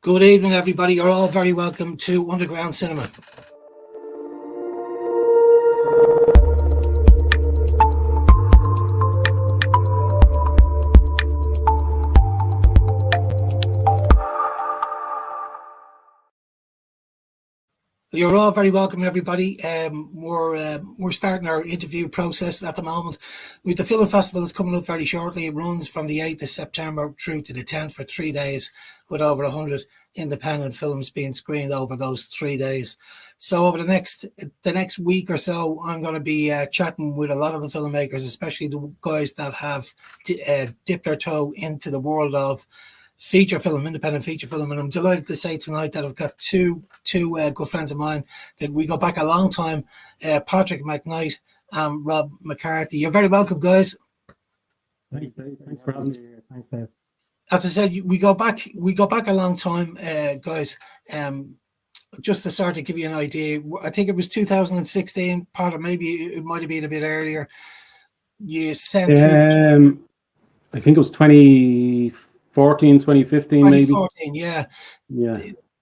Good evening, everybody. You're all very welcome to Underground Cinema. You're all very welcome, everybody. We're starting our interview process at the moment. With the film festival is coming up very shortly. It runs from the 8th of September through to the 10th for 3 days, with over 100 independent films being screened over those 3 days. So over the next week or so, I'm going to be chatting with a lot of the filmmakers, especially the guys that have dipped their toe into the world of independent feature film, and I'm delighted to say tonight that I've got two good friends of mine that we go back a long time, Patrick McKnight and Rob McCarthy. You're very welcome, guys. Thanks for having me. Thanks, Dave. As I said, we go back a long time, guys. Just to sort of give you an idea, I think it was 2016, part of maybe it might have been a bit earlier. You sent through. I think it was 2014, 2015, maybe. 2014, yeah.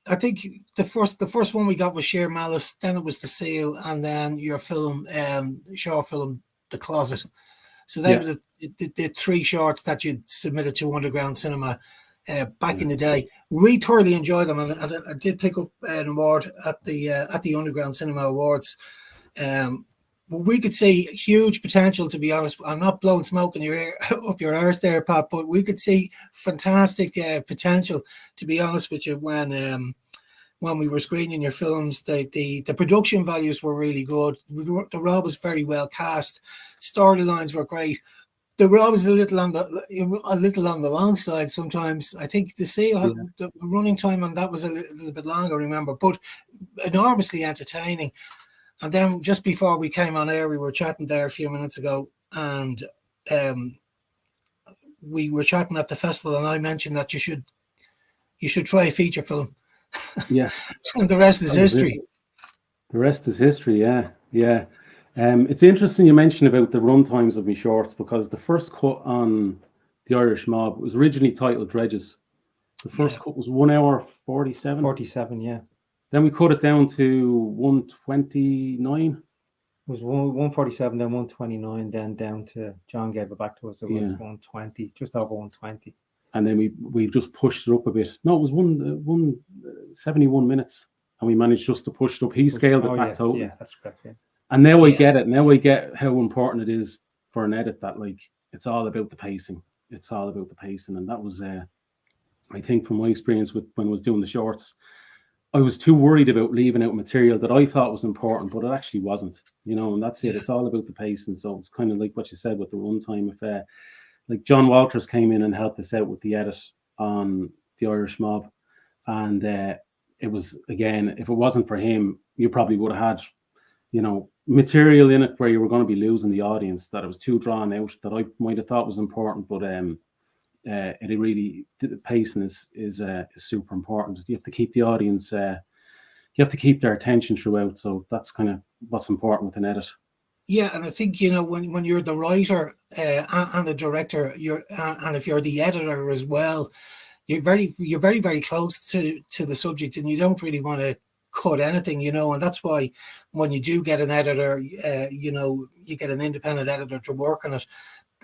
I think the first one we got was Sheer Malice, then it was The Seal, and then your film, short film, The Closet. So they were the three shorts that you submitted to Underground Cinema back in the day. We thoroughly enjoyed them, and I did pick up an award at the Underground Cinema Awards. We could see huge potential, to be honest. I'm not blowing smoke in your ear, up your arse there, Pat, but we could see fantastic potential, to be honest with you, when we were screening your films. The production values were really good. The role was very well cast. Storylines were great. They were always a little on the long side sometimes. I think The Seal, the running time on that was a little bit longer, I remember, but enormously entertaining. And then just before we came on air, we were chatting there a few minutes ago, and we were chatting at the festival, and I mentioned that you should try a feature film. Yeah. And the rest is history. The rest is history, yeah. It's interesting you mentioned about the run times of my shorts, because the first cut on The Irish Mob was originally titled Dredges. The first cut was 1 hour 47. 47, yeah. Then we cut it down to 129. It was 147, then 129, then down to John gave it back to us. It was 120, just over 120. And then we just pushed it up a bit. No, it was 71 minutes, and we managed just to push it up. He scaled it back totally. Yeah, that's correct. Yeah. And now I get it. Now I get how important it is for an edit, that like it's all about the pacing. It's all about the pacing, and that was I think from my experience with when I was doing the shorts, I was too worried about leaving out material that I thought was important, but it actually wasn't, and that's it. It's all about the pacing. So it's kind of like what you said with the runtime. If like John Walters came in and helped us out with the edit on The Irish Mob, and it was, again, if it wasn't for him, you probably would have had, material in it where you were going to be losing the audience, that it was too drawn out, that I might have thought was important, but it really, the pacing is super important. You have to keep the audience, you have to keep their attention throughout. So that's kind of what's important with an edit. Yeah, and I think when you're the writer and the director, and if you're the editor as well, you're very very close to the subject, and you don't really want to cut anything, and that's why when you do get an editor, you get an independent editor to work on it.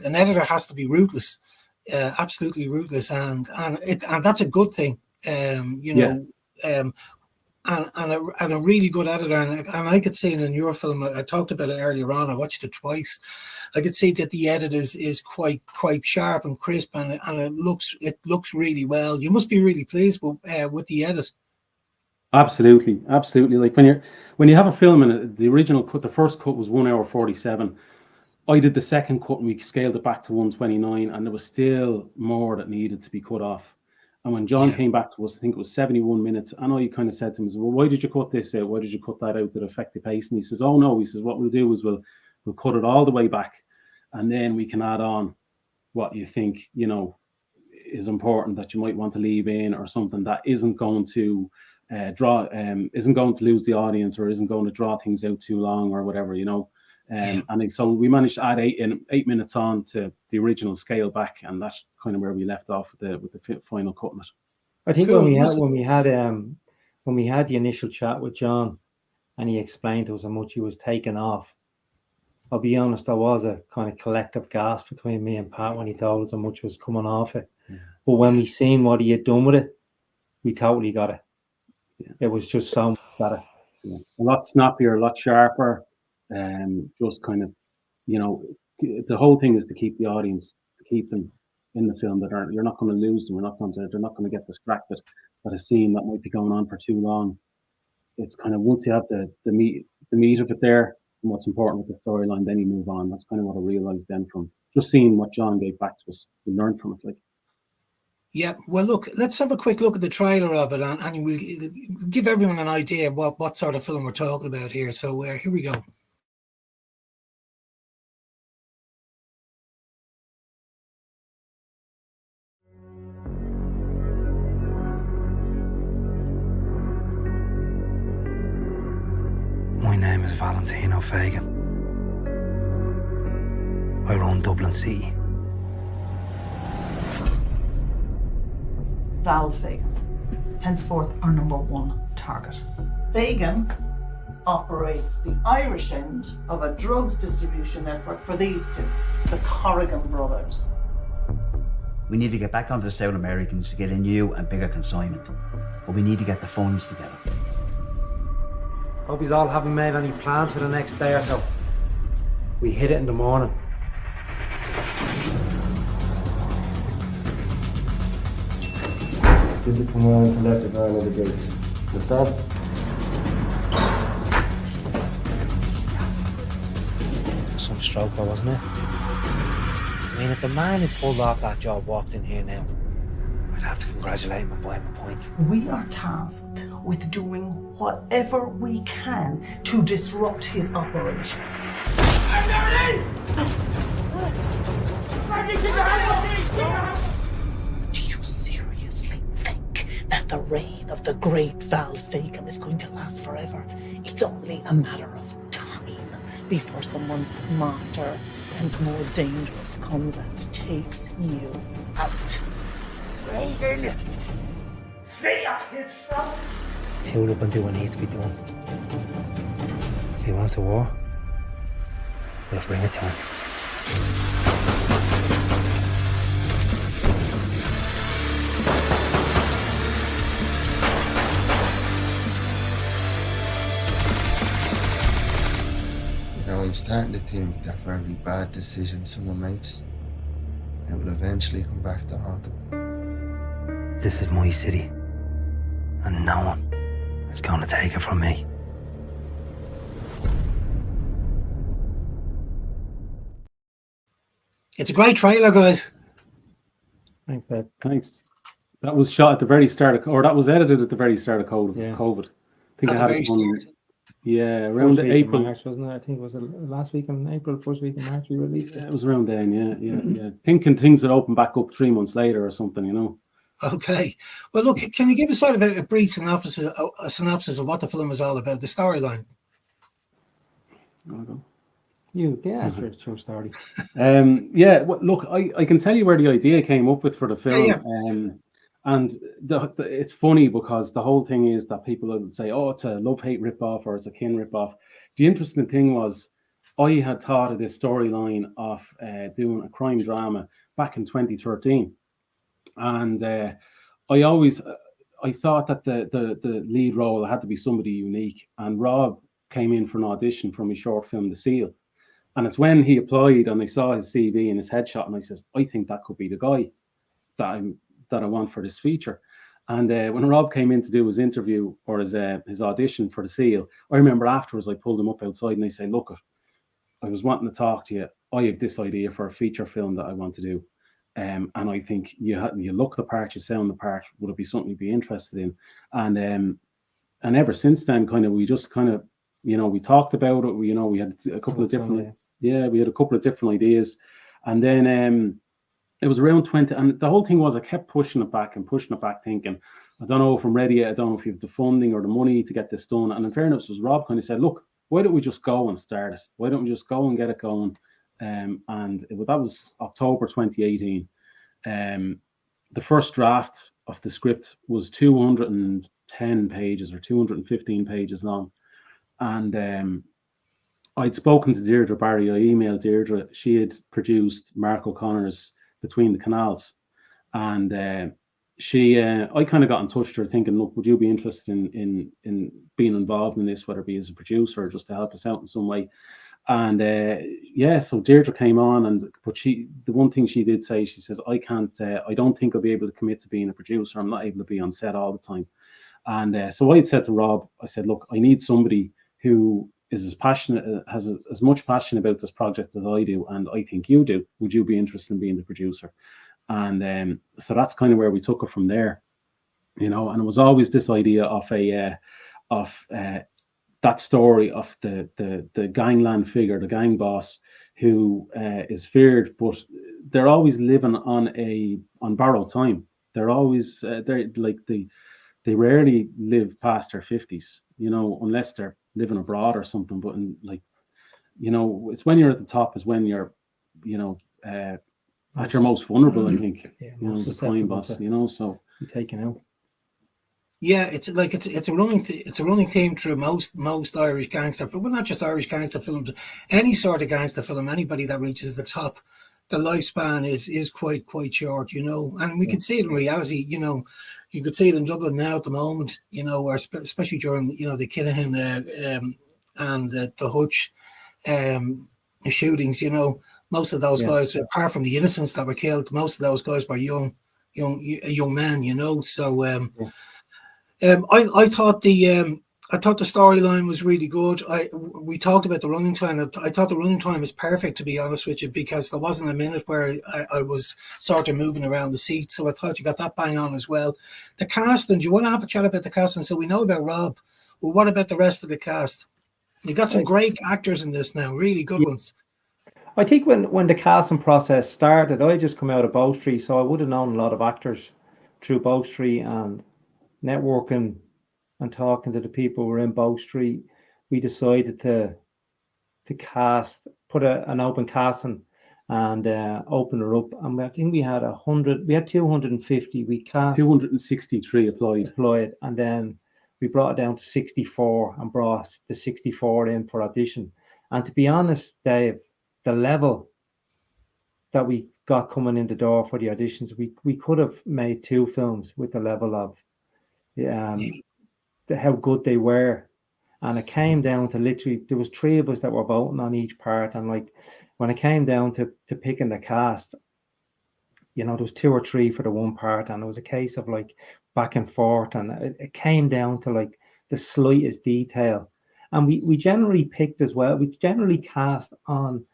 An editor has to be ruthless. Absolutely ruthless, and that's a good thing, and a really good editor, and I could see it in your film. I talked about it earlier on. I watched it twice. I could see that the edit is quite sharp and crisp, and it looks really well. You must be really pleased with the edit. Absolutely. Like when you have a film and the original cut, the first cut was 1 hour 47. I did the second cut and we scaled it back to 129, and there was still more that needed to be cut off. And when John came back to us, I think it was 71 minutes, and I kind of said to him, well, why did you cut this out? Why did you cut that out? Did it affect the pace? And he says, oh no, he says, what we'll do is we'll cut it all the way back, and then we can add on what you think, is important that you might want to leave in, or something that isn't going to isn't going to lose the audience, or isn't going to draw things out too long, or whatever, and so we managed to add 8 minutes on to the original scale back, and that's kind of where we left off with the final cut on it. I think Cool. when we had the initial chat with John, and he explained to us how much he was taking off, I'll be honest, there was a kind of collective gasp between me and Pat when he told us how much was coming off it. Yeah. But when we seen what he had done with it, we totally got it. Yeah. It was just so much better. Yeah. A lot snappier, a lot sharper, just kind of, the whole thing is to keep the audience, to keep them in the film. You're not going to lose them. They're not going to get distracted by a scene that might be going on for too long. It's kind of, once you have the meat of it there, and what's important with the storyline, then you move on. That's kind of what I realized then from just seeing what John gave back to us. We learned from it. Yeah, well, look, let's have a quick look at the trailer of it, and we'll give everyone an idea of what sort of film we're talking about here. So here we go. My name is Valentino Fagan. I run Dublin City. Val Fagan, henceforth our #1 target. Fagan operates the Irish end of a drugs distribution network for these two, the Corrigan brothers. We need to get back onto the South Americans to get a new and bigger consignment, but we need to get the funds together. Hope you all haven't made any plans for the next day or so. We hit it in the morning. Did it come around to let the guy know the gates. Understand? Some stroke though, wasn't it? I mean, if the man who pulled off that job walked in here now, I'd have to congratulate him and buy him a pint. We are tasked with doing whatever we can to disrupt his operation. Do you seriously think that the reign of the great Val Fagan is going to last forever? It's only a matter of time before someone smarter and more dangerous comes and takes you out. Fagan! Slit his throat! Tune up and do what needs to be done. If he wants a war, we'll bring it to him. I'm starting to think that for every bad decision someone makes, it will eventually come back to haunt them. This is my city, and no one is going to take it from me. It's a great trailer, guys. Thanks, Dad. Thanks. That was shot at the very start or that was edited at the very start of COVID. Yeah. I think At I the had very it on, start. yeah, around First week in April. March, wasn't it? I think it was last week in April, first week in March we released Yeah, it. it was around then, yeah. Thinking things would open back up 3 months later or something, you know. Okay. Well, look, can you give us sort of a brief synopsis of what the film is all about, the storyline? I'll go. Yeah, it's a true story. Yeah, well, look, I can tell you where the idea came up with for the film. Yeah. And it's funny because the whole thing is that people would say, oh, it's a love-hate ripoff or it's a kin ripoff. The interesting thing was I had thought of this storyline of doing a crime drama back in 2013. And I thought that the lead role had to be somebody unique. And Rob came in for an audition for my short film, The Seal. And it's when he applied and I saw his CV and his headshot and I says, I think that could be the guy that I want for this feature. And when Rob came in to do his interview or his audition for The Seal, I remember afterwards I pulled him up outside and I said, look, I was wanting to talk to you. I have this idea for a feature film that I want to do. And I think you look the part, you sound the part, would it be something you'd be interested in? And ever since then, we talked about it. We had a couple of different, we had a couple of different ideas. And then it was around 20, and the whole thing was I kept pushing it back, thinking, I don't know if I'm ready yet. I don't know if you have the funding or the money to get this done. And in fairness, was Rob kind of said, look, why don't we just go and start it? Why don't we just go and get it going? That was October 2018. The first draft of the script was 210 pages or 215 pages long, and I'd spoken to Deirdre Barry. I emailed Deirdre. She had produced Mark O'Connor's Between the Canals, and I kind of got in touch with her thinking, look, would you be interested in being involved in this, whether it be as a producer or just to help us out in some way? And so Deirdre came on, but the one thing she did say, she says, I don't think I'll be able to commit to being a producer. I'm not able to be on set all the time. And so I had said to Rob, I said, look, I need somebody who is as passionate, has as much passion about this project as I do, and I think you do. Would you be interested in being the producer? And so that's kind of where we took it from there, and it was always this idea of that story of the gangland figure, the gang boss, who is feared, but they're always living on borrowed time. They're always they rarely live past their 50s, unless they're living abroad or something. But it's when you're at the top is when you're, at your most vulnerable, I think. The crime boss, so taken out. Yeah, it's a running theme through most Irish gangster films. Well, not just Irish gangster films, any sort of gangster film. Anybody that reaches the top, the lifespan is quite short, And we can see it in reality, You could see it in Dublin now at the moment, or especially during the Kinahan and the Hutch the shootings. Most of those guys, apart from the innocents that were killed, most of those guys were young men. So. I thought the storyline was really good. We talked about the running time. I thought the running time was perfect, to be honest with you, because there wasn't a minute where I was sort of moving around the seat. So I thought you got that bang on as well. The casting, do you want to have a chat about the casting? So we know about Rob. Well, what about the rest of the cast? You got some great actors in this now, really good ones. I think when the casting process started, I just come out of Bow Street, so I would have known a lot of actors through Bow Street, and networking and talking to the people who were in Bow Street, we decided to put an open casting and open her up. And I think we had 250. We cast 263 applied, and then we brought it down to 64 and brought the 64 in for audition. And to be honest, Dave, the level that we got coming in the door for the auditions, we could have made 2 films with the level of how good they were. And it came down to literally, there was 3 of us that were voting on each part, and when it came down to picking the cast, there was 2 or 3 for the one part, and it was a case of back and forth, and it came down to the slightest detail. And we generally picked as well, we generally cast on,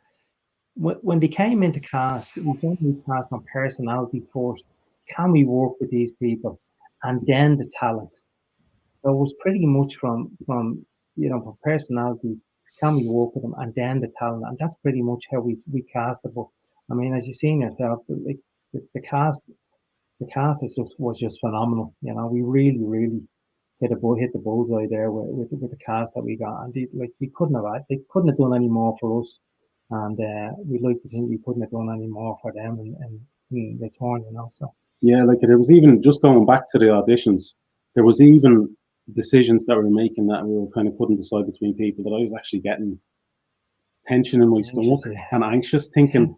when they came into cast, we generally cast on personality first. Can we work with these people? And then the talent. So it was pretty much from personality, can we work with them, and then the talent. And that's pretty much how we cast it. But I mean, as you've seen yourself, the cast was just phenomenal. We really hit the bullseye there with the cast that we got. And they couldn't have done any more for us. And we'd like to think we couldn't have done any more for them in return, so. Yeah, there was even, just going back to the auditions, there was even decisions that we were making that we kind of couldn't decide between people, that I was actually getting tension in my stomach and anxious, thinking,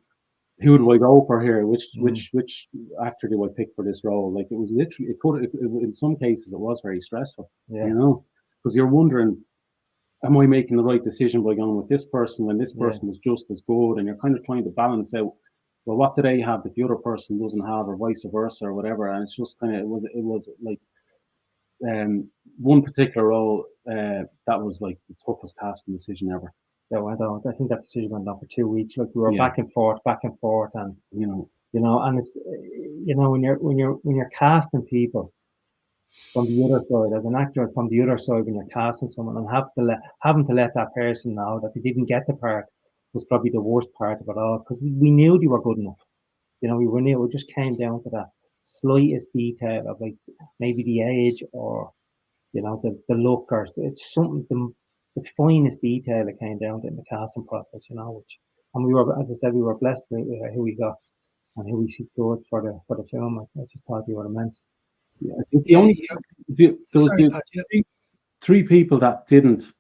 who do I go for here? Which actor do I pick for this role? It was literally, in some cases it was very stressful, because you're wondering, am I making the right decision by going with this person when this person is just as good? And you're kind of trying to balance out, well, what do they have that the other person doesn't have, or vice versa, or whatever. And it's just kind of, it was one particular role that was the toughest casting decision ever. I think that decision went on for 2 weeks. We were back and forth, and and it's when you're casting people from the other side, as an actor from the other side, when you're casting someone and having to let that person know that they didn't get the part, was probably the worst part of it all, because we knew they were good enough. We knew. It just came down to that slightest detail of maybe the age, or the look, or it's something, the finest detail that came down to in the casting process. And we were, as I said, we were blessed with who we got and who we secured for the film. I just thought they were immense. I think the only there was Sorry, Pat, yeah. three people that didn't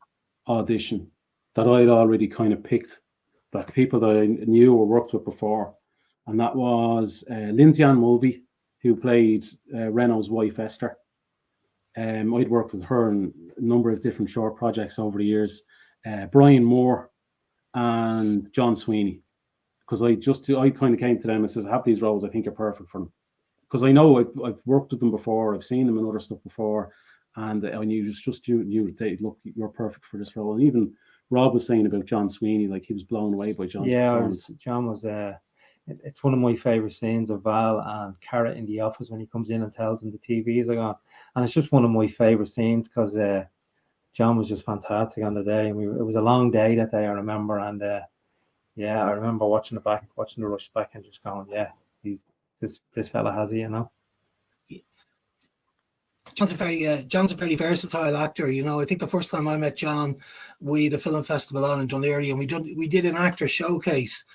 audition that I'd already kind of picked, that people that I knew or worked with before, and that was Lindsay Ann Mulvey, who played Renault's wife Esther. I'd worked with her in a number of different short projects over the years. Brian Moore and John Sweeney, because I kind of came to them and says, I have these roles, I think you're perfect for them. Because I know I've worked with them before, I've seen them in other stuff before, and I knew look, you're perfect for this role. And even Rob was saying about John Sweeney, like he was blown away by John's performance. John was it's one of my favorite scenes of Val and Carrot in the office when he comes in and tells him the TVs are gone, and it's just one of my favorite scenes because John was just fantastic on the day, and it was a long day that day, I remember, and I remember watching the rush back and just going, this fella has it, you know. John's a very versatile actor. You know, I think the first time I met John, we had a film festival on in Dunleary, and we did an actor showcase,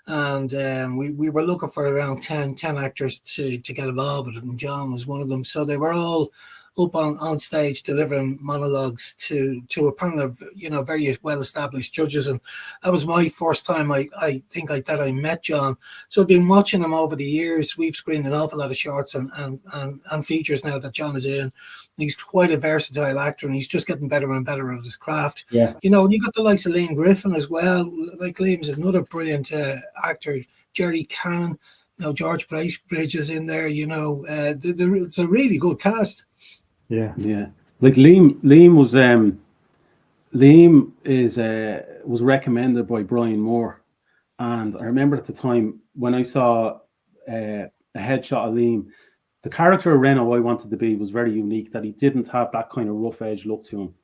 and we were looking for around 10 actors to get involved with it, and John was one of them. So they were all up on stage delivering monologues to a panel of, you know, very well-established judges, and that was my first time I think that I met John. So I've been watching him over the years. We've screened an awful lot of shorts and features now that John is in. He's quite a versatile actor, and he's just getting better and better at his craft. Yeah, you know, and you got the likes of Liam Griffin as well. Like Liam's another brilliant actor. Jerry Cannon, you know, George Bridge is in there. You know, it's a really good cast. Yeah. Like Liam was recommended by Brian Moore, and I remember at the time when I saw a headshot of Liam, the character of Renault I wanted to be was very unique. That he didn't have that kind of rough edge look to him.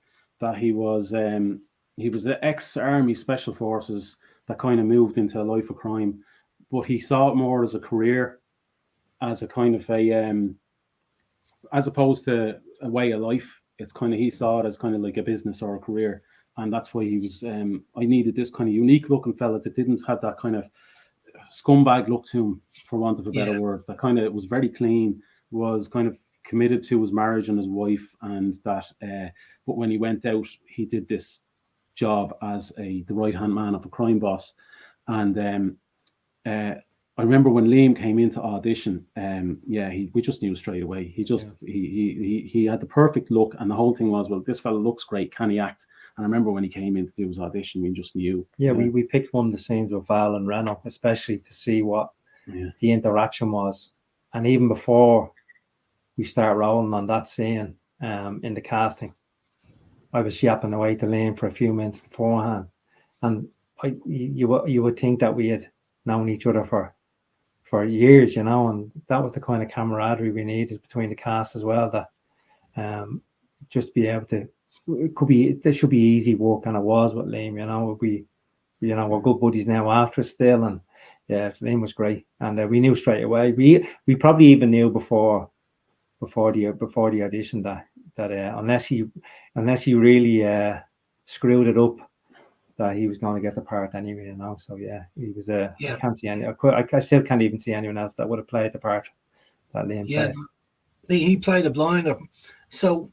That he was the ex-army special forces that kind of moved into a life of crime, but he saw it more as a career, as a kind of as opposed to a way of life. It's kind of, he saw it as kind of like a business or a career, and that's why he was I needed this kind of unique looking fella that didn't have that kind of scumbag look to him, for want of a better word. That kind of was very clean, was kind of committed to his marriage and his wife, and that but when he went out, he did this job as the right hand man of a crime boss. And I remember when Liam came into audition, we just knew straight away. He had the perfect look, and the whole thing was, well, this fella looks great, can he act? And I remember when he came in to do his audition, we just knew. Yeah, we picked one of the scenes with Val and Renault, especially to see what the interaction was. And even before we start rolling on that scene in the casting, I was yapping away to Liam for a few minutes beforehand. And you would think that we had known each other for years, you know, and that was the kind of camaraderie we needed between the cast as well, that just be able to, there should be easy work, and it was with Liam, you know. We're good buddies now after still, and Liam was great, and we knew straight away. We probably even knew before the audition that unless he really screwed it up, that he was going to get the part anyway, you know. So he was I can't see any. I still can't even see anyone else that would have played the part that Liam played. He played a blinder. So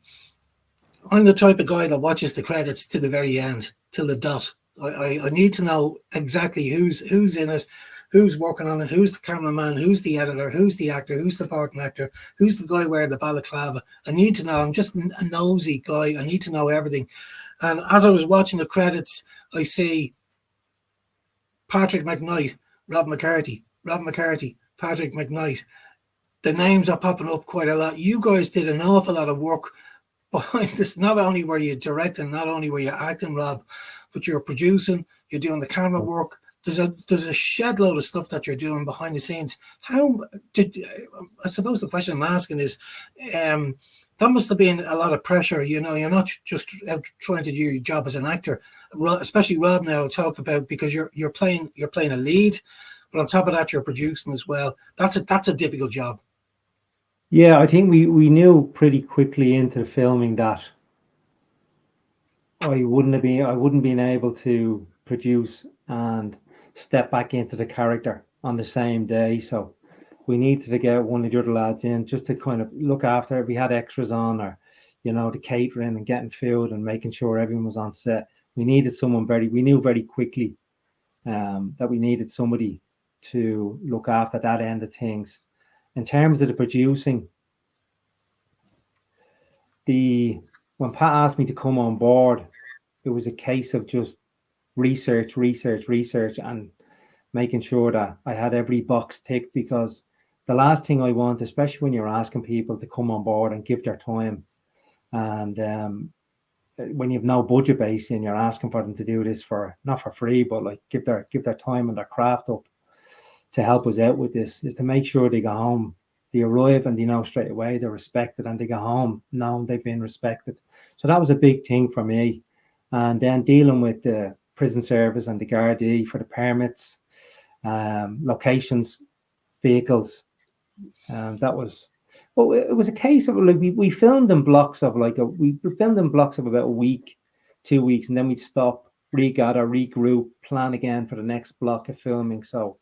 I'm the type of guy that watches the credits to the very end, till the dot. I need to know exactly who's in it, who's working on it, who's the cameraman, who's the editor, who's the actor, who's the part actor, who's the guy wearing the balaclava. I need to know. I'm just a nosy guy. I need to know everything. And as I was watching the credits, I see Patrick McKnight, Rob McCarthy, Patrick McKnight. The names are popping up quite a lot. You guys did an awful lot of work behind this. Not only were you directing, not only were you acting, Rob, but you're producing, you're doing the camera work. There's a shed load of stuff that you're doing behind the scenes. I suppose the question I'm asking is, that must have been a lot of pressure. You know, you're not just out trying to do your job as an actor, especially Rob now talk about, because you're playing a lead, but on top of that you're producing as well. That's a difficult job. Yeah, I think we knew pretty quickly into the filming that I wouldn't been able to produce and step back into the character on the same day. So we needed to get one of the other lads in just to kind of look after it. We had extras on, or the catering and getting food and making sure everyone was on set. We needed someone we knew very quickly that we needed somebody to look after that end of things. In terms of the producing, when Pat asked me to come on board, it was a case of just research, and making sure that I had every box ticked, because the last thing I want, especially when you're asking people to come on board and give their time, and when you have no budget base and you're asking for them to do this not for free, but like give their time and their craft up to help us out with this, is to make sure they go home, they arrive and they know straight away they're respected, and they go home knowing they've been respected. So that was a big thing for me. And then dealing with the prison service and the Gardaí for the permits, locations, vehicles, and that was. Well, it was a case of like we filmed in blocks of about a week, 2 weeks, and then we'd stop, regather, regroup, plan again for the next block of filming. So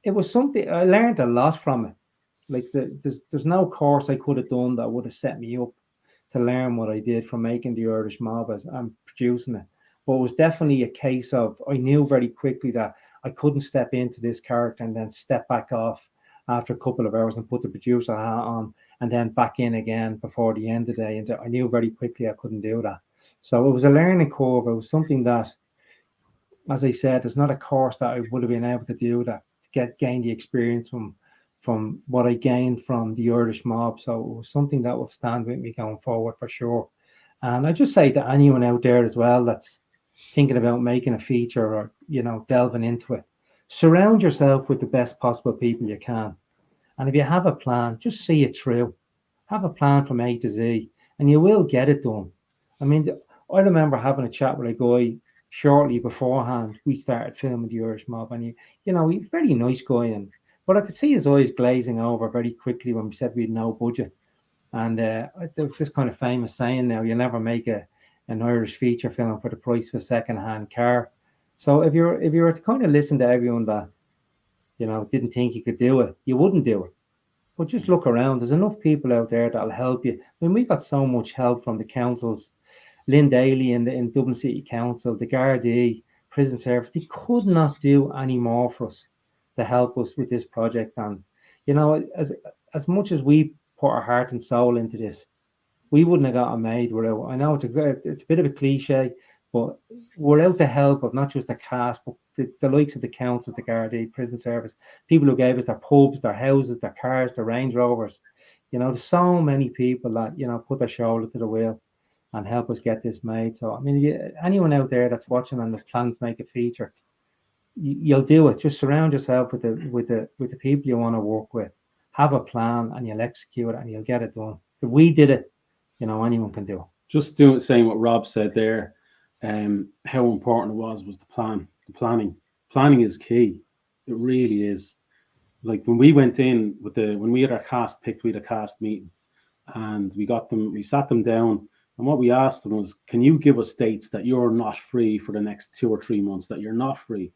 it was something I learned a lot from it. Like there's no course I could have done that would have set me up to learn what I did from making the Irish Mob as I'm producing it. But it was definitely a case of I knew very quickly that I couldn't step into this character and then step back off after a couple of hours and put the producer hat on and then back in again before the end of the day. And I knew very quickly I couldn't do that. So it was a learning curve. It was something that, as I said, it's not a course that I would have been able to do that to gain the experience from what I gained from the Irish Mob. So it was something that will stand with me going forward for sure. And I just say to anyone out there as well that's thinking about making a feature or delving into it, surround yourself with the best possible people you can. And if you have a plan, just see it through. Have a plan from A to Z, and you will get it done. I mean, I remember having a chat with a guy shortly beforehand. We started filming the Irish Mob, and he's a very nice guy, but I could see his eyes glazing over very quickly when we said we had no budget. And there's this kind of famous saying now: you never make an Irish feature film for the price of a second-hand car. So if you were to kind of listen to everyone that didn't think you could do it, you wouldn't do it. But just look around. There's enough people out there that'll help you. I mean, we got so much help from the councils, Lynn Daly in Dublin City Council, the Gardaí, Prison Service. They could not do any more for us to help us with this project. And as much as we put our heart and soul into this, we wouldn't have got it made without. I know it's a bit of a cliche, but we're out to help of not just the cast, but the likes of the councils, the Gardaí, Prison Service, people who gave us their pubs, their houses, their cars, their Range Rovers. There's so many people that put their shoulder to the wheel and help us get this made. So I mean, anyone out there that's watching and is planning to make a feature, you'll do it. Just surround yourself with the people you want to work with. Have a plan and you'll execute it and you'll get it done. If we did it, anyone can do it. Just saying what Rob said there. How important it was the plan, the planning. Planning is key. It really is. Like when we went in when we had our cast picked, we had a cast meeting, and we sat them down, and what we asked them was, can you give us dates that you're not free for the next 2 or 3 months, that you're not free?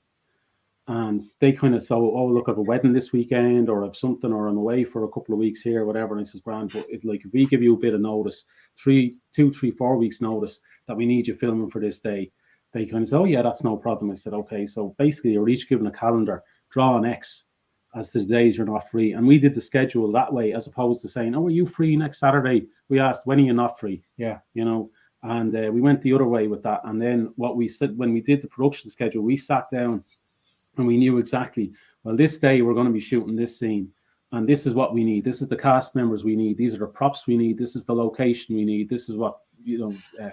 And they kind of saw, oh, look, I have a wedding this weekend, or I have something, or I'm away for a couple of weeks here, whatever. And I says, grand, but if we give you a bit of notice, 2, 3, 4 weeks notice that we need you filming for this day, they kind of say, oh yeah, that's no problem. I said, okay, so basically you're each given a calendar, draw an X as to the days you're not free. And we did the schedule that way, as opposed to saying, oh, are you free next Saturday? We asked, when are you not free? Yeah. And we went the other way with that. And then what we said, when we did the production schedule, we sat down and we knew exactly, well, this day we're going to be shooting this scene, and this is what we need. This is the cast members we need. These are the props we need. This is the location we need. This is what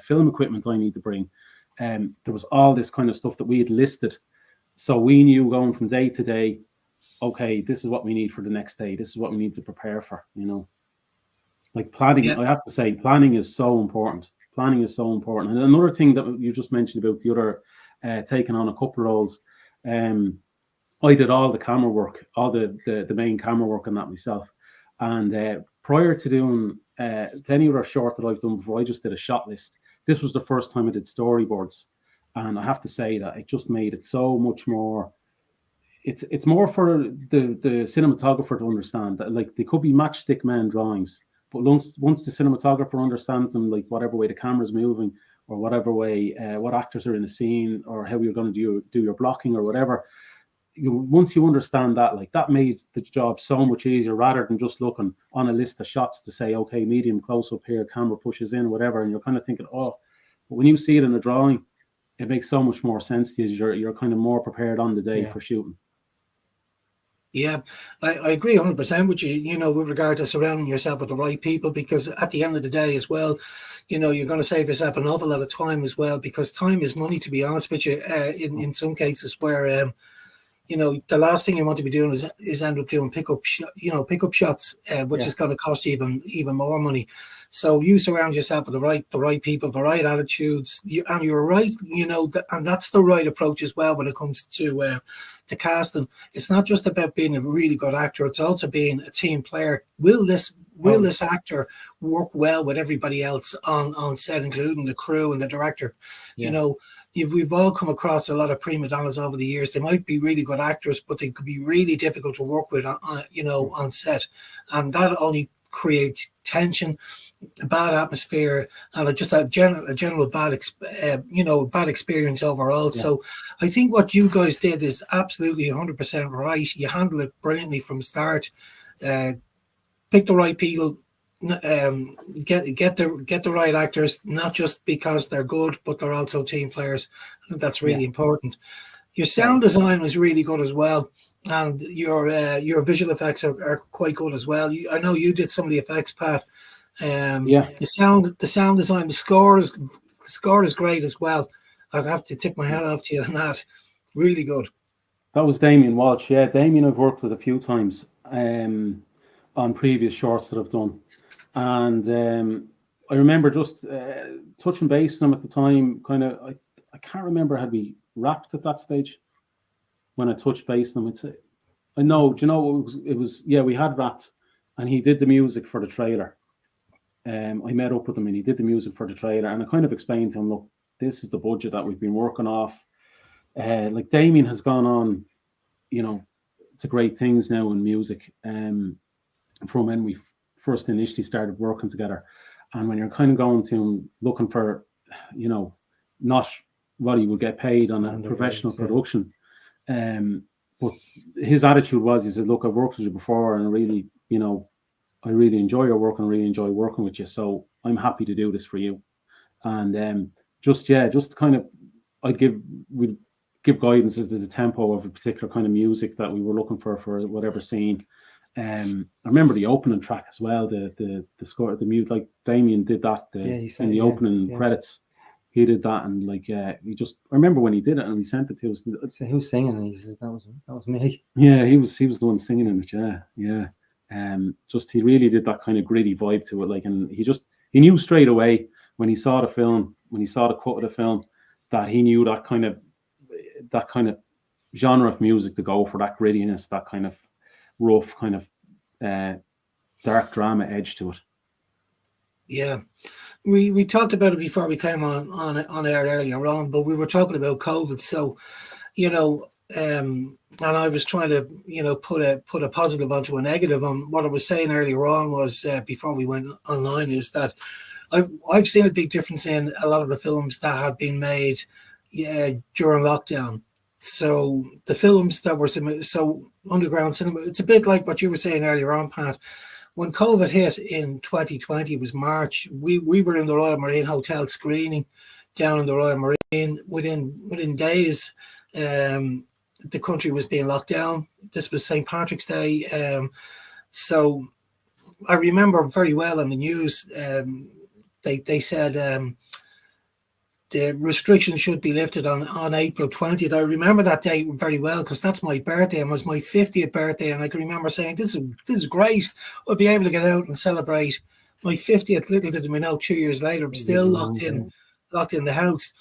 film equipment I need to bring. There was all this kind of stuff that we had listed, so we knew going from day to day, okay, this is what we need for the next day. This is what we need to prepare for. Like planning. Yeah. I have to say, planning is so important. Planning is so important. And another thing that you just mentioned about the other taking on a couple roles. I did all the camera work, all the main camera work on that myself. And prior to doing to any other short that I've done before, I just did a shot list. This was the first time I did storyboards, and I have to say that it just made it so much more. it's more for the cinematographer to understand that, like, they could be matchstick man drawings, but once the cinematographer understands them, like whatever way the camera's moving, or whatever way what actors are in the scene, or how you're going to do your blocking or whatever, once you understand that, like, that made the job so much easier, rather than just looking on a list of shots to say, okay, medium, close up here, camera pushes in, whatever, and you're kind of thinking, oh, but when you see it in a drawing, it makes so much more sense to you. You're kind of more prepared on the day for shooting. Yeah, I agree 100% with you, with regard to surrounding yourself with the right people, because at the end of the day as well, you're going to save yourself an awful lot of time as well, because time is money, to be honest with you, in some cases where, the last thing you want to be doing is end up doing pickup shots, which is going to cost you even more money. So you surround yourself with the right people, the right attitudes, and you're right, and that's the right approach as well when it comes to casting. It's not just about being a really good actor; it's also being a team player. Will this actor work well with everybody else on set, including the crew and the director? We've all come across a lot of prima donnas over the years. They might be really good actors, but they could be really difficult to work with, on set, and that only creates tension, a bad atmosphere, and just a general bad experience overall. Yeah. So I think what you guys did is absolutely 100% right. You handled it brilliantly from the start. Pick the right people. Get the right actors, not just because they're good, but they're also team players. I think that's really important. Your sound design was really good as well, and your visual effects are quite good as well. I know you did some of the effects, Pat. The sound design, the score is great as well. I'd have to tip my hat off to you on that. Really good. That was Damien Walsh. Yeah, Damien I've worked with a few times on previous shorts that I've done. And I remember just touching base on them at the time. Kind of, I can't remember, had we wrapped at that stage when I touched base on them. I know. Do you know it was? Yeah, we had wrapped, and he did the music for the trailer. I met up with him, and he did the music for the trailer. And I kind of explained to him, look, this is the budget that we've been working off. Like Damien has gone on, to great things now in music. From when we first initially started working together, and when you're kind of going to him looking for, not what he would get paid on a professional production, but his attitude was, he said, look, I've worked with you before, and I really enjoy your work and really enjoy working with you, so I'm happy to do this for you. And just kind of, we'd give guidance as to the tempo of a particular kind of music that we were looking for whatever scene. I remember the opening track as well, the score, the mute, like Damien did that in the opening credits. He did that, and I remember when he did it and he sent it to us. So who's singing? And he says that was me. Yeah, he was the one singing in it. Yeah. Just he really did that kind of gritty vibe to it, and he knew straight away when he saw the film, when he saw the cut of the film, that he knew that kind of genre of music to go for, that grittiness, that kind of rough kind of dark drama edge to it. Yeah, we talked about it before we came on air earlier on, but we were talking about COVID. So, and I was trying to put a positive onto a negative. On what I was saying earlier on was before we went online, is that I've seen a big difference in a lot of the films that have been made during lockdown. So the films that were underground cinema, it's a bit like what you were saying earlier on, Pat. When COVID hit in 2020, it was March, we were in the Royal Marine Hotel screening down in the Royal Marine. Within days, the country was being locked down. This was St. Patrick's Day. So I remember very well on the news, they said the restrictions should be lifted on April 20th. I remember that date very well because that's my birthday, and it was my 50th birthday, and I can remember saying, this is great. I'll be able to get out and celebrate my 50th. Little did we know, 2 years later, I'm still locked in the house.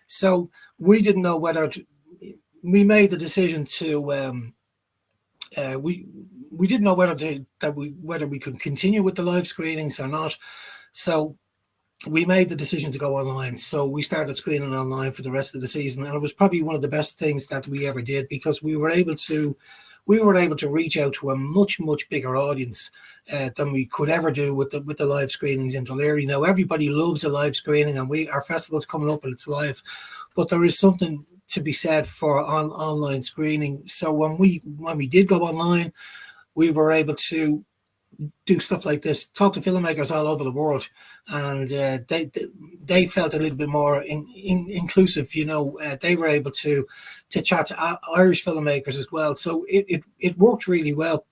So we didn't know whether we made the decision to we didn't know whether we could continue with the live screenings or not. So we made the decision to go online. So we started screening online for the rest of the season, and it was probably one of the best things that we ever did, because we were able to reach out to a much bigger audience than we could ever do with the live screenings in Tulare. Now everybody loves a live screening, and our festival's coming up and it's live, but there is something to be said for online screening. So when we did go online, we were able to do stuff like this, talk to filmmakers all over the world, and they felt a little bit more inclusive. They were able to chat to Irish filmmakers as well. So it worked really well.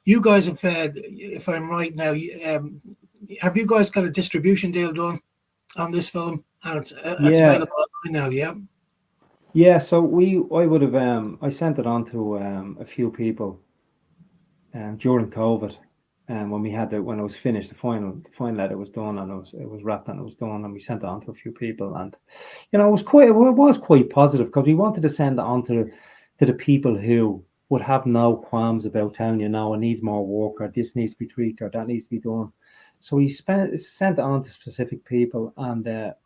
You guys have, if I'm right now, have you guys got a distribution deal done on this film? And it's available now, yeah? Yeah, so I would have, I sent it on to a few people during COVID, and when it was finished, the final edit was done, and it was wrapped and it was done, and we sent it on to a few people, and it was quite positive, because we wanted to send it on to the people who would have no qualms about telling you, no, it needs more work, or this needs to be tweaked, or that needs to be done. So we sent it on to specific people, and it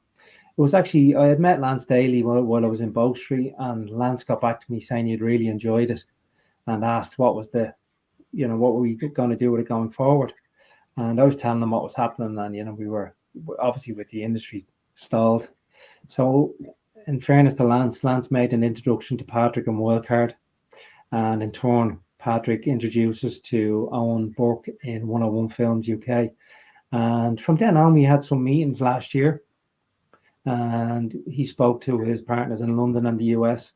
was actually, I had met Lance Daly while I was in Bow Street, and Lance got back to me saying he'd really enjoyed it, and asked what were we going to do with it going forward. And I was telling them what was happening, and we were obviously, with the industry stalled. So in fairness to Lance made an introduction to Patrick and Wildcard, and in turn Patrick introduced us to Owen Burke in 101 Films UK. And from then on, we had some meetings last year, and he spoke to his partners in London and the US,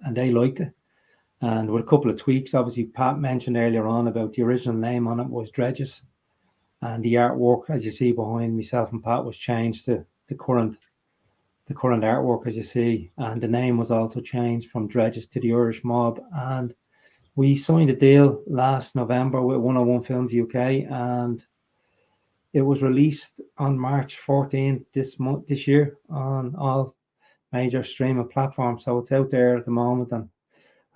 and they liked it. And with a couple of tweaks, obviously, Pat mentioned earlier on about the original name on it was Dredges, and the artwork, as you see behind myself and Pat, was changed to the current artwork, as you see, and the name was also changed from Dredges to the Irish Mob. And we signed a deal last November with 101 Films UK, and it was released on March 14th this year on all major streaming platforms. So it's out there at the moment, and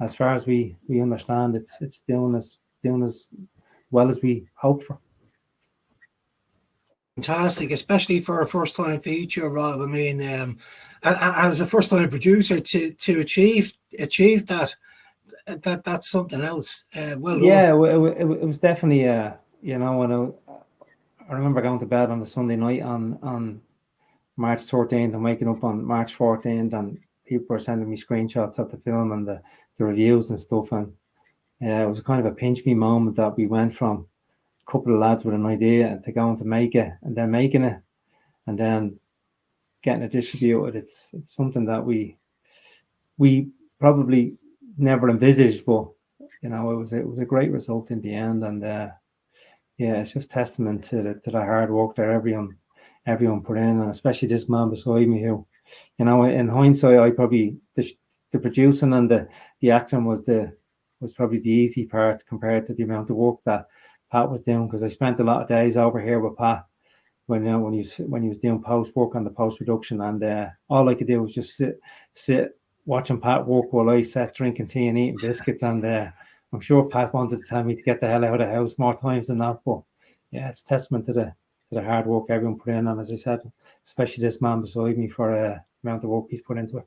as far as we understand, it's doing as well as we hoped for. Fantastic, especially for a first-time feature, Rob. I mean, as a first-time producer, to achieve that's something else. Well done. Yeah, it was definitely when I remember going to bed on a Sunday night on March 13th and waking up on March 14th, and people were sending me screenshots of the film and the reviews and stuff, and it was a kind of a pinch me moment that we went from a couple of lads with an idea to going to make it, and then making it, and then getting it distributed. It's something that we probably never envisaged, but it was a great result in the end, and it's just testament to the hard work that everyone put in, and especially this man beside me who, in hindsight, I probably the producing and the acting was probably the easy part compared to the amount of work that Pat was doing, because I spent a lot of days over here with Pat when he was doing post work on the post production, and all I could do was just sit watching Pat work while I sat drinking tea and eating biscuits, and I'm sure Pat wanted to tell me to get the hell out of the house more times than that, but yeah, it's testament to the hard work everyone put in, and as I said, especially this man beside me for the amount of work he's put into it.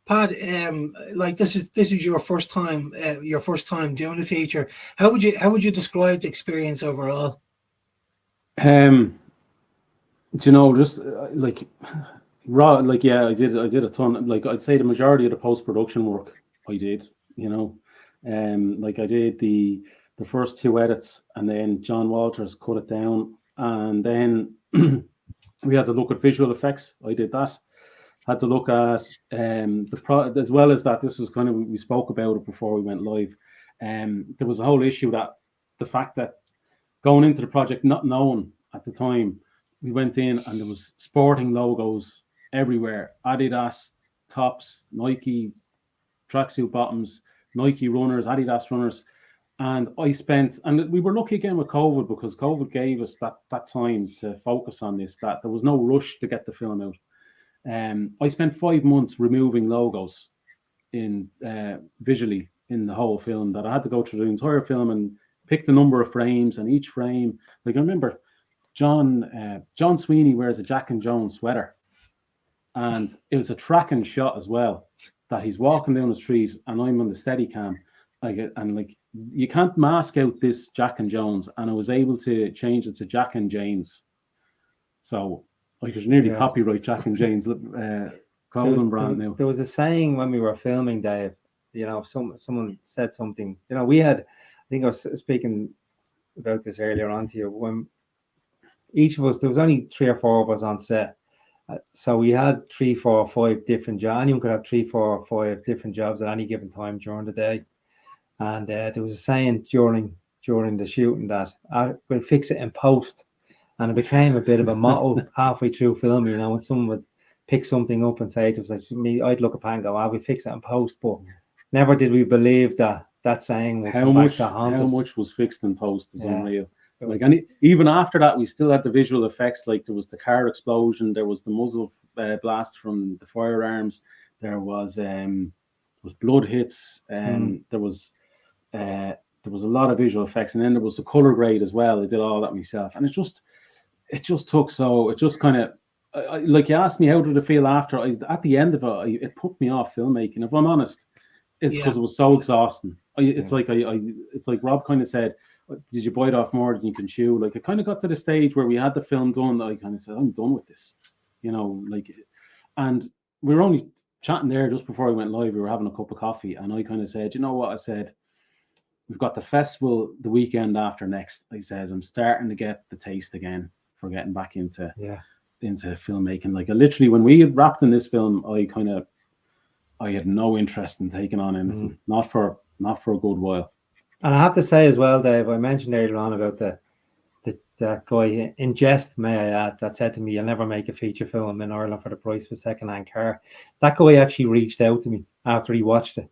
Pat, like this is your first time doing a feature. How would you describe the experience overall? Just like raw, like I did a ton. Like I'd say the majority of the post production work I did. Like I did the first two edits, and then John Walters cut it down, and then we had to look at visual effects. I did that. Had to look at as well as that. This was kind of, we spoke about it before we went live. There was a whole issue that the fact that going into the project not knowing at the time, we went in and there was sporting logos everywhere: Adidas tops, Nike tracksuit bottoms, Nike runners, Adidas runners. And we were lucky again with COVID, because COVID gave us that time to focus on this, that there was no rush to get the film out. I spent 5 months removing logos in visually in the whole film, that I had to go through the entire film and pick the number of frames, and each frame, like I remember John Sweeney wears a Jack and Jones sweater, and it was a tracking shot as well. That he's walking down the street, and I'm on the Steadicam, and you can't mask out this Jack and Jones, and I was able to change it to Jack and Janes. So I could nearly copyright Jack and Jane's clothing brand now. There was a saying when we were filming, Dave. You know, someone said something. You know, we had. I think I was speaking about this earlier on to you. When each of us, there was only 3 or 4 of us on set, so we had 3, 4, 5 different jobs. Anyone could have 3, 4, 5 different jobs at any given time during the day. And there was a saying during the shooting that we'll fix it in post. And it became a bit of a motto halfway through filming, you know, when someone would pick something up and say to us, like me, I'd look at it and go, we fix it in post. But never did we believe that saying would how much was fixed in post is unreal. Like, and even after that, we still had the visual effects. Like, there was the car explosion, there was the muzzle blast from the firearms, there was blood hits, and there was a lot of visual effects, and then there was the color grade as well. I did all that myself, and it just kind of like, you asked me how did it feel after. At the end of it, it put me off filmmaking. If I'm honest, it's because it was so exhausting. It's like Rob kind of said, did you bite off more than you can chew? Like, it kind of got to the stage where we had the film done that I kind of said, I'm done with this, you know, like, and we were only chatting there just before I went live. We were having a cup of coffee, and I kind of said, you know what? I said, we've got the festival the weekend after next. I says, I'm starting to get the taste again for getting back into filmmaking. Like, literally, when we had wrapped in this film, I had no interest in taking on anything, not for a good while. And I have to say as well, Dave, I mentioned earlier on about that guy, in jest, may I add, that said to me, you'll never make a feature film in Ireland for the price of a second-hand car. That guy actually reached out to me after he watched it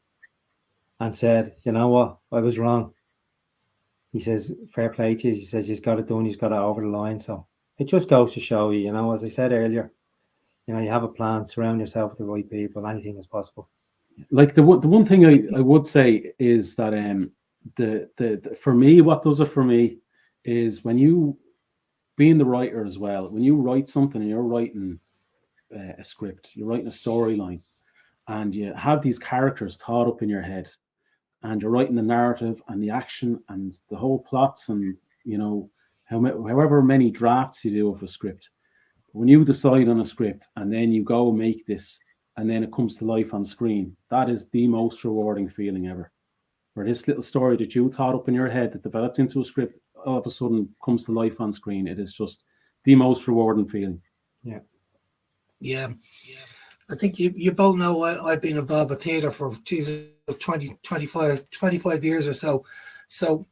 and said, you know what, I was wrong. He says, fair play to you. He says, you've got it done, you've got it over the line. So it just goes to show you, you know, as I said earlier, you know, you have a plan, surround yourself with the right people, anything is possible. Like, the one thing I would say is that the for me, what does it for me is when you, being the writer as well, when you write something and you're writing a script, you're writing a storyline, and you have these characters thought up in your head, and you're writing the narrative and the action and the whole plots, and, you know, however many drafts you do of a script. When you decide on a script and then you go make this, and then it comes to life on screen, that is the most rewarding feeling ever. Where this little story that you thought up in your head that developed into a script all of a sudden comes to life on screen, it is just the most rewarding feeling. Yeah. I think you both know I've been involved with theatre for 25 years or so. So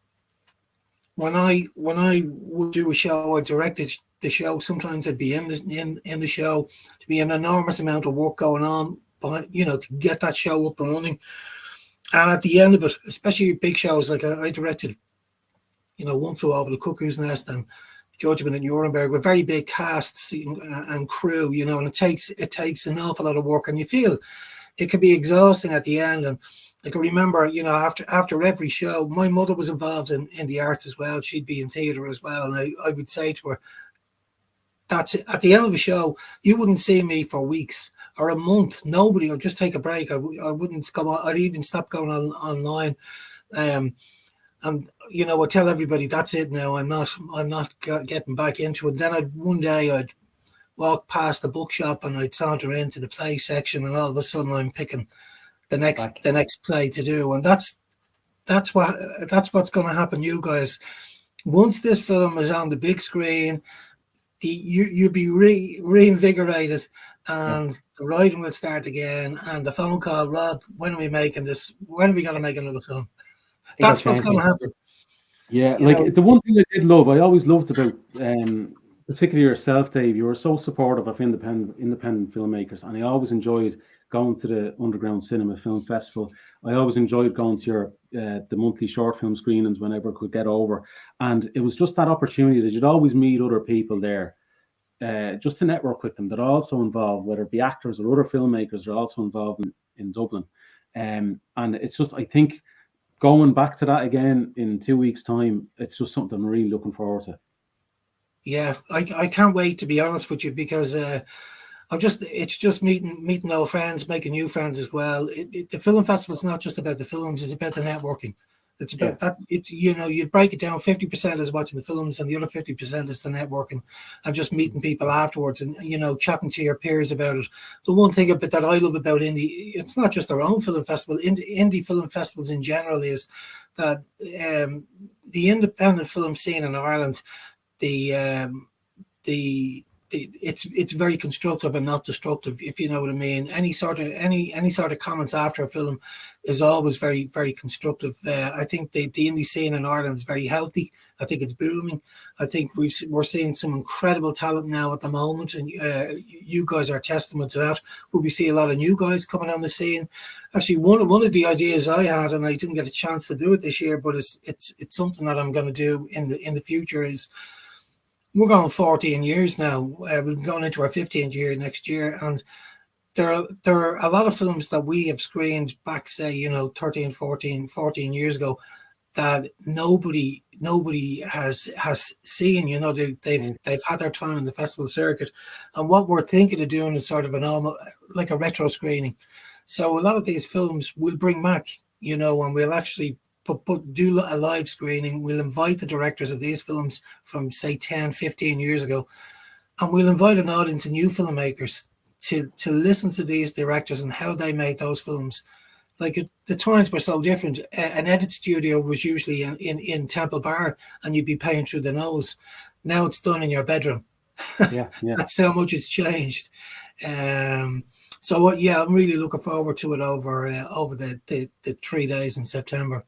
when I would do a show, I directed the show. Sometimes I'd be in the show. To be an enormous amount of work going on, but, you know, to get that show up and running. And at the end of it, especially big shows, like I directed, you know, One Flew Over the Cuckoo's Nest and Judgment at Nuremberg, with very big casts and crew, you know, and it takes an awful lot of work, and you feel it can be exhausting at the end. And like, I remember, you know, after every show, my mother was involved in the arts as well. She'd be in theatre as well, and I would say to her, that's it. At the end of the show, you wouldn't see me for weeks or a month. Nobody. I'd just take a break. I wouldn't go on. I'd even stop going online. And, you know, I tell everybody, that's it now. I'm not getting back into it. Then one day I'd walk past the bookshop and I'd saunter into the play section, and all of a sudden I'm picking the next play to do. And that's what's going to happen, you guys. Once this film is on the big screen, you'll be reinvigorated, and the writing will start again, and the phone call, Rob, when are we making this? When are we going to make another film? That's what's going to happen. Yeah, the one thing I did love, I always loved about, particularly yourself, Dave, you were so supportive of independent filmmakers, and I always enjoyed going to the Underground Cinema Film Festival. I always enjoyed going to your the monthly short film screenings whenever I could get over, and it was just that opportunity that you'd always meet other people there, just to network with them that are also involved, whether it be actors or other filmmakers are also involved in Dublin, and it's just, I think, going back to that again in 2 weeks' time, it's just something I'm really looking forward to. Yeah, I can't wait, to be honest with you, because it's just meeting old friends, making new friends as well. The film festival is not just about the films; it's about the networking. It's about that. It's, you break it down. 50% is watching the films, and the other 50% is the networking, and just meeting people afterwards, and chatting to your peers about it. The one thing that I love about indie, it's not just our own film festival. Indie film festivals in general is that the independent film scene in Ireland, the it's very constructive and not destructive, if you know what I mean. Any sort of comments after a film is always very, very constructive. I think the indie scene in Ireland is very healthy. I think it's booming. I think we're seeing some incredible talent now at the moment, and you guys are a testament to that. We see a lot of new guys coming on the scene. Actually, one of the ideas I had, and I didn't get a chance to do it this year, but it's something that I'm going to do in the future, is we're going 14 ye're now. We're going into our 15th year next year, and there are a lot of films that we have screened back, say, 13, 14 years ago, that nobody has seen. They've had their time in the festival circuit, and what we're thinking of doing is sort of like a retro screening. So a lot of these films we'll bring back, and we'll actually do a live screening. We'll invite the directors of these films from, say, 10, 15 years ago, and we'll invite an audience of new filmmakers to listen to these directors and how they made those films. Like, the times were so different. An edit studio was usually in Temple Bar, and you'd be paying through the nose. Now it's done in your bedroom. Yeah. That's how much it's changed. So I'm really looking forward to it over the 3 days in September.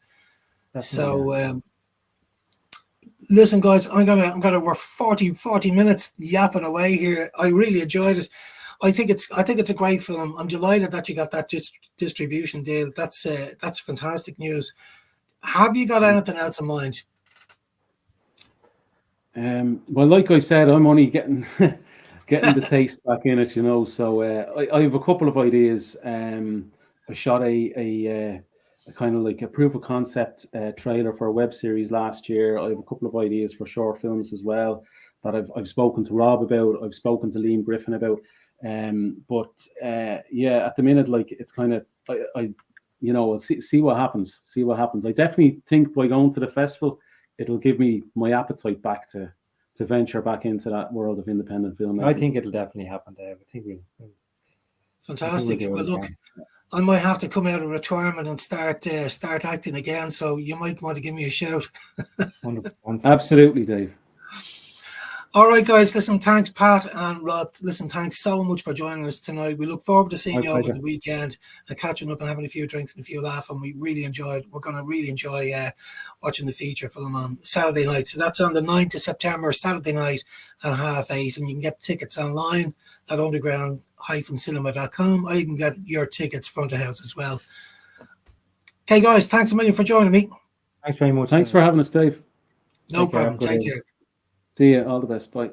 So listen, guys, I'm gonna work 40 minutes yapping away here. I really enjoyed it. I think it's a great film. I'm delighted that you got that distribution deal. That's fantastic news. Have you got anything else in mind? Well, like I said, I'm only getting the taste back in it, So I have a couple of ideas. I shot a kind of like a proof of concept trailer for a web series last year. I have a couple of ideas for short films as well that I've spoken to Rob about. I've spoken to Liam Griffin about. But at the minute, like, it's kind of I'll see what happens. See what happens. I definitely think by going to the festival, it'll give me my appetite back to venture back into that world of independent film. I think it'll definitely happen, Dave. I think we'll. Fantastic. Well, look, I might have to come out of retirement and start acting again, so you might want to give me a shout. Absolutely, Dave. All right, guys. Listen, thanks, Pat and Rob. Listen, thanks so much for joining us tonight. We look forward to seeing you over the weekend and catching up and having a few drinks and a few laughs. And we're going to really enjoy watching the feature film on Saturday night. So that's on the 9th of September, Saturday night at 8:30. And you can get tickets online at underground-cinema.com, or you can get your tickets front of house as well. Okay, guys, thanks a million for joining me. Thanks very much. Thanks for having us, Dave. No problem. Take care. See you. All the best. Bye.